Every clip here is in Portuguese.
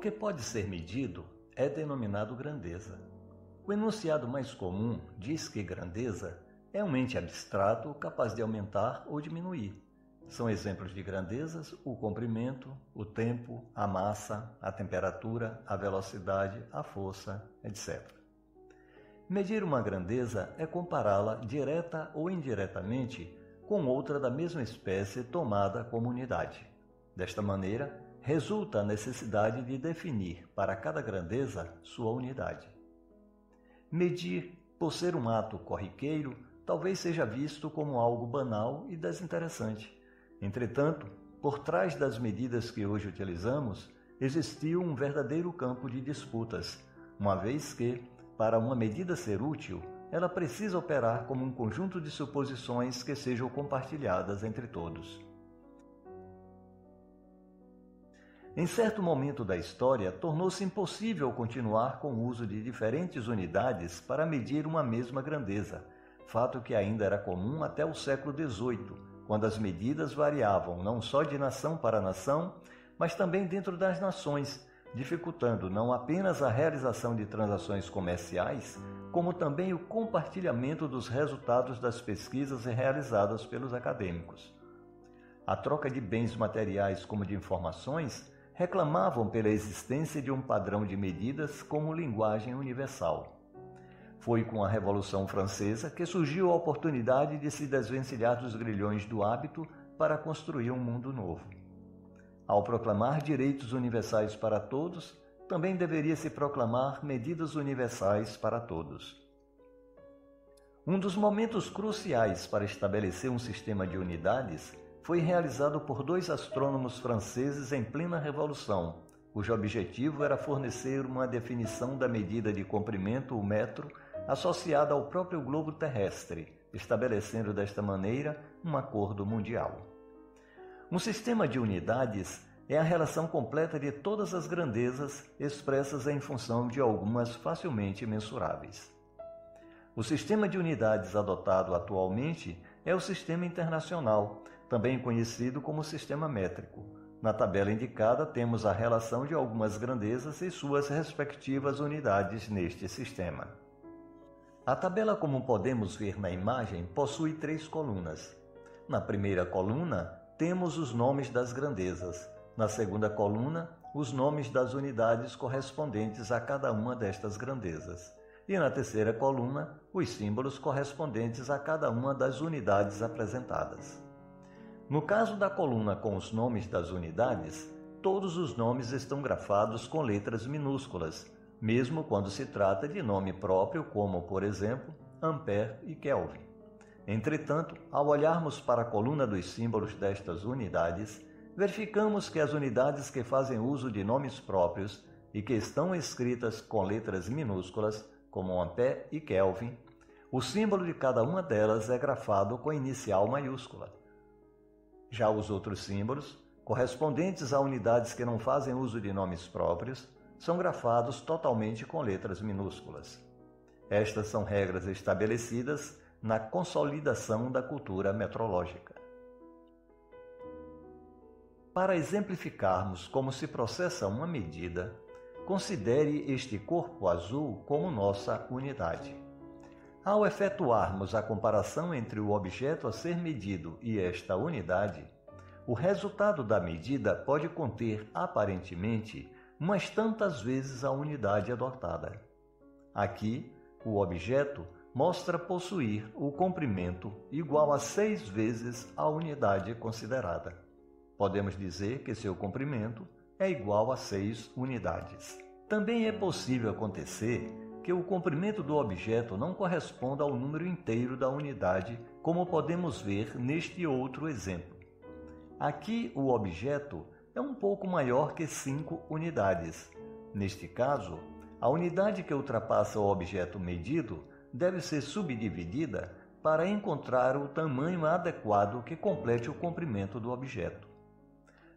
que pode ser medido é denominado grandeza. O enunciado mais comum diz que grandeza é um ente abstrato capaz de aumentar ou diminuir. São exemplos de grandezas o comprimento, o tempo, a massa, a temperatura, a velocidade, a força, etc. Medir uma grandeza é compará-la direta ou indiretamente com outra da mesma espécie tomada como unidade. Desta maneira, resulta a necessidade de definir para cada grandeza sua unidade. Medir, por ser um ato corriqueiro, talvez seja visto como algo banal e desinteressante. Entretanto, por trás das medidas que hoje utilizamos, existiu um verdadeiro campo de disputas, uma vez que, para uma medida ser útil, ela precisa operar como um conjunto de suposições que sejam compartilhadas entre todos. Em certo momento da história, tornou-se impossível continuar com o uso de diferentes unidades para medir uma mesma grandeza, fato que ainda era comum até o século XVIII, quando as medidas variavam não só de nação para nação, mas também dentro das nações, dificultando não apenas a realização de transações comerciais, como também o compartilhamento dos resultados das pesquisas realizadas pelos acadêmicos. A troca de bens materiais como de informações reclamavam pela existência de um padrão de medidas como linguagem universal. Foi com a Revolução Francesa que surgiu a oportunidade de se desvencilhar dos grilhões do hábito para construir um mundo novo. Ao proclamar direitos universais para todos, também deveria se proclamar medidas universais para todos. Um dos momentos cruciais para estabelecer um sistema de unidades foi realizado por dois astrônomos franceses em plena Revolução, cujo objetivo era fornecer uma definição da medida de comprimento, o metro, associada ao próprio globo terrestre, estabelecendo desta maneira um acordo mundial. Um sistema de unidades é a relação completa de todas as grandezas expressas em função de algumas facilmente mensuráveis. O sistema de unidades adotado atualmente é o sistema internacional, também conhecido como sistema métrico. Na tabela indicada temos a relação de algumas grandezas e suas respectivas unidades neste sistema. A tabela, como podemos ver na imagem, possui 3 colunas. Na primeira coluna, temos os nomes das grandezas. Na segunda coluna, os nomes das unidades correspondentes a cada uma destas grandezas. E na terceira coluna, os símbolos correspondentes a cada uma das unidades apresentadas. No caso da coluna com os nomes das unidades, todos os nomes estão grafados com letras minúsculas, mesmo quando se trata de nome próprio, como, por exemplo, ampere e Kelvin. Entretanto, ao olharmos para a coluna dos símbolos destas unidades, verificamos que as unidades que fazem uso de nomes próprios e que estão escritas com letras minúsculas, como ampere e Kelvin, o símbolo de cada uma delas é grafado com inicial maiúscula. Já os outros símbolos, correspondentes a unidades que não fazem uso de nomes próprios, são grafados totalmente com letras minúsculas. Estas são regras estabelecidas na consolidação da cultura metrológica. Para exemplificarmos como se processa uma medida, considere este corpo azul como nossa unidade. Ao efetuarmos a comparação entre o objeto a ser medido e esta unidade, o resultado da medida pode conter, aparentemente, umas tantas vezes a unidade adotada. Aqui, o objeto mostra possuir o comprimento igual a 6 vezes a unidade considerada. Podemos dizer que seu comprimento é igual a 6 unidades. Também é possível acontecer que o comprimento do objeto não corresponda ao número inteiro da unidade, como podemos ver neste outro exemplo. Aqui o objeto é um pouco maior que 5 unidades. Neste caso, a unidade que ultrapassa o objeto medido deve ser subdividida para encontrar o tamanho adequado que complete o comprimento do objeto.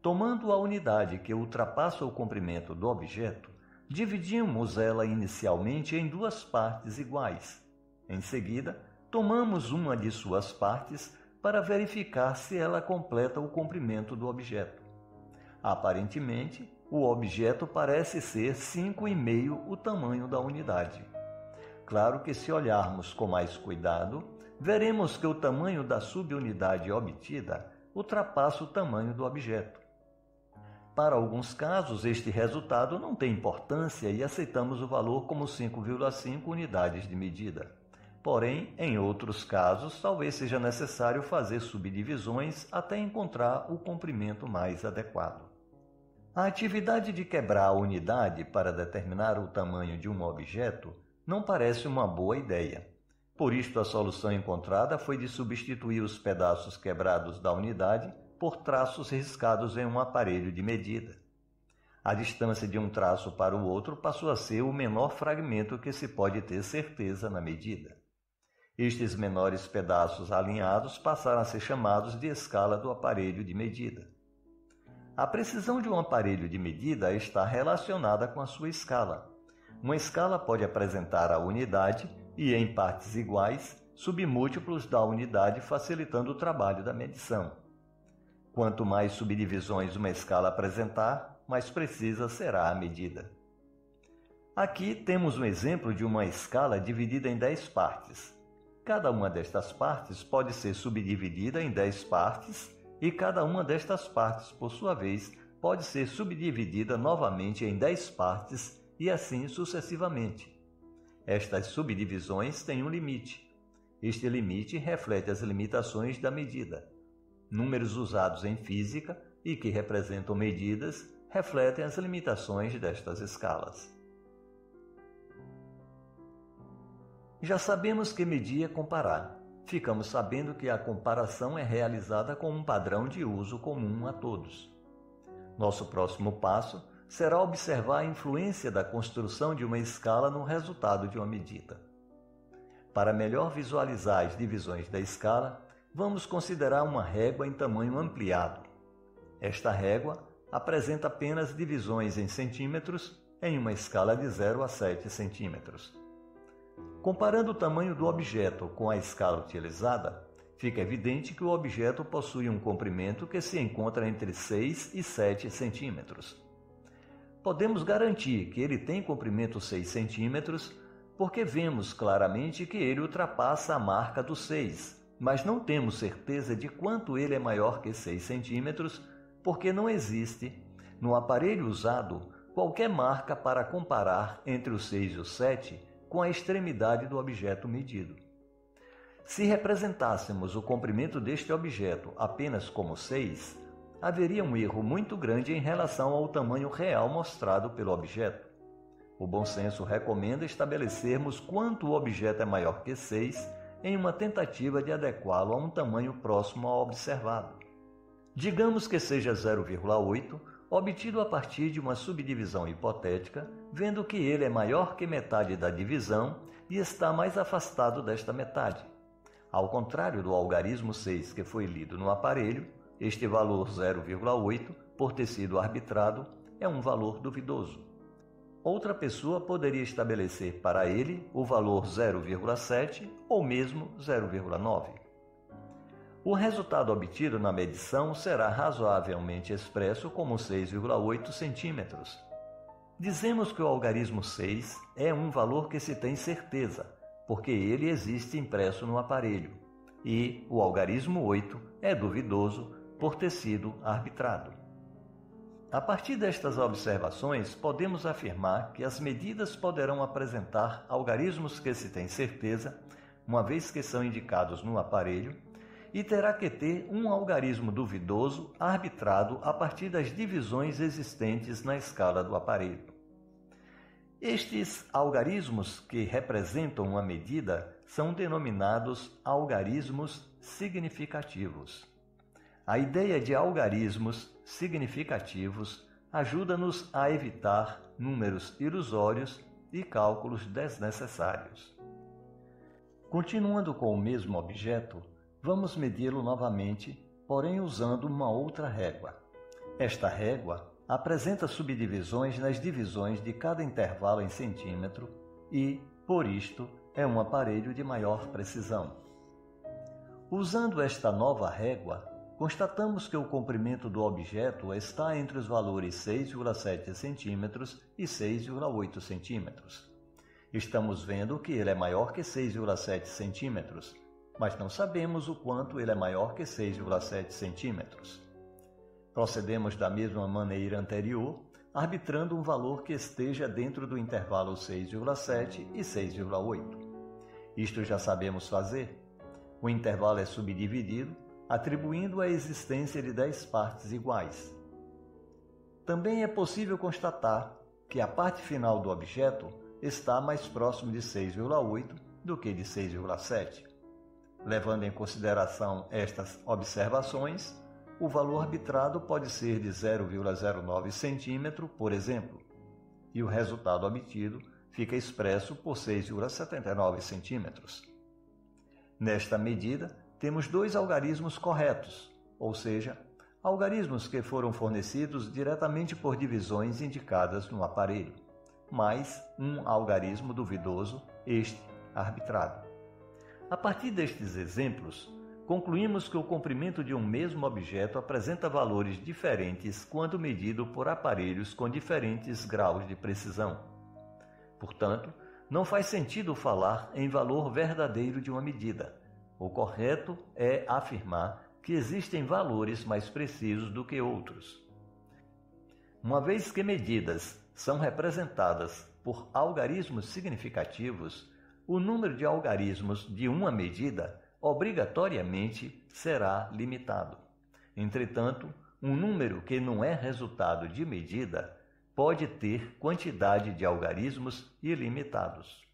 Tomando a unidade que ultrapassa o comprimento do objeto, dividimos ela inicialmente em 2 partes iguais. Em seguida, tomamos uma de suas partes para verificar se ela completa o comprimento do objeto. Aparentemente, o objeto parece ser 5,5 o tamanho da unidade. Claro que se olharmos com mais cuidado, veremos que o tamanho da subunidade obtida ultrapassa o tamanho do objeto. Para alguns casos, este resultado não tem importância e aceitamos o valor como 5,5 unidades de medida. Porém, em outros casos, talvez seja necessário fazer subdivisões até encontrar o comprimento mais adequado. A atividade de quebrar a unidade para determinar o tamanho de um objeto não parece uma boa ideia. Por isto, a solução encontrada foi de substituir os pedaços quebrados da unidade por traços riscados em um aparelho de medida. A distância de um traço para o outro passou a ser o menor fragmento que se pode ter certeza na medida. Estes menores pedaços alinhados passaram a ser chamados de escala do aparelho de medida. A precisão de um aparelho de medida está relacionada com a sua escala. Uma escala pode apresentar a unidade e, em partes iguais, submúltiplos da unidade, facilitando o trabalho da medição. Quanto mais subdivisões uma escala apresentar, mais precisa será a medida. Aqui temos um exemplo de uma escala dividida em 10 partes. Cada uma destas partes pode ser subdividida em 10 partes e cada uma destas partes, por sua vez, pode ser subdividida novamente em 10 partes e assim sucessivamente. Estas subdivisões têm um limite. Este limite reflete as limitações da medida. Números usados em física e que representam medidas refletem as limitações destas escalas. Já sabemos que medir é comparar. Ficamos sabendo que a comparação é realizada com um padrão de uso comum a todos. Nosso próximo passo será observar a influência da construção de uma escala no resultado de uma medida. Para melhor visualizar as divisões da escala, vamos considerar uma régua em tamanho ampliado. Esta régua apresenta apenas divisões em centímetros em uma escala de 0 a 7 centímetros. Comparando o tamanho do objeto com a escala utilizada, fica evidente que o objeto possui um comprimento que se encontra entre 6 e 7 centímetros. Podemos garantir que ele tem comprimento 6 centímetros porque vemos claramente que ele ultrapassa a marca do 6, mas não temos certeza de quanto ele é maior que 6 centímetros porque não existe, no aparelho usado, qualquer marca para comparar entre o 6 e o 7 com a extremidade do objeto medido. Se representássemos o comprimento deste objeto apenas como 6, haveria um erro muito grande em relação ao tamanho real mostrado pelo objeto. O bom senso recomenda estabelecermos quanto o objeto é maior que 6 em uma tentativa de adequá-lo a um tamanho próximo ao observado. Digamos que seja 0,8, obtido a partir de uma subdivisão hipotética, vendo que ele é maior que metade da divisão e está mais afastado desta metade. Ao contrário do algarismo 6 que foi lido no aparelho, este valor 0,8, por ter sido arbitrado, é um valor duvidoso. Outra pessoa poderia estabelecer para ele o valor 0,7 ou mesmo 0,9. O resultado obtido na medição será razoavelmente expresso como 6,8 centímetros. Dizemos que o algarismo 6 é um valor que se tem certeza, porque ele existe impresso no aparelho, e o algarismo 8 é duvidoso por ter sido arbitrado. A partir destas observações, podemos afirmar que as medidas poderão apresentar algarismos que se tem certeza, uma vez que são indicados no aparelho, e terá que ter um algarismo duvidoso arbitrado a partir das divisões existentes na escala do aparelho. Estes algarismos que representam uma medida são denominados algarismos significativos. A ideia de algarismos significativos ajuda-nos a evitar números ilusórios e cálculos desnecessários. Continuando com o mesmo objeto, vamos medi-lo novamente, porém usando uma outra régua. Esta régua apresenta subdivisões nas divisões de cada intervalo em centímetro e, por isto, é um aparelho de maior precisão. Usando esta nova régua, constatamos que o comprimento do objeto está entre os valores 6,7 cm e 6,8 cm. Estamos vendo que ele é maior que 6,7 cm, mas não sabemos o quanto ele é maior que 6,7 cm. Procedemos da mesma maneira anterior, arbitrando um valor que esteja dentro do intervalo 6,7 e 6,8. Isto já sabemos fazer. O intervalo é subdividido, atribuindo a existência de 10 partes iguais. Também é possível constatar que a parte final do objeto está mais próximo de 6,8 do que de 6,7. Levando em consideração estas observações, o valor arbitrado pode ser de 0,09 cm, por exemplo, e o resultado obtido fica expresso por 6,79 cm. Nesta medida, temos dois algarismos corretos, ou seja, algarismos que foram fornecidos diretamente por divisões indicadas no aparelho, mais um algarismo duvidoso, este arbitrado. A partir destes exemplos, concluímos que o comprimento de um mesmo objeto apresenta valores diferentes quando medido por aparelhos com diferentes graus de precisão. Portanto, não faz sentido falar em valor verdadeiro de uma medida. O correto é afirmar que existem valores mais precisos do que outros. Uma vez que medidas são representadas por algarismos significativos, o número de algarismos de uma medida obrigatoriamente será limitado. Entretanto, um número que não é resultado de medida pode ter quantidade de algarismos ilimitados.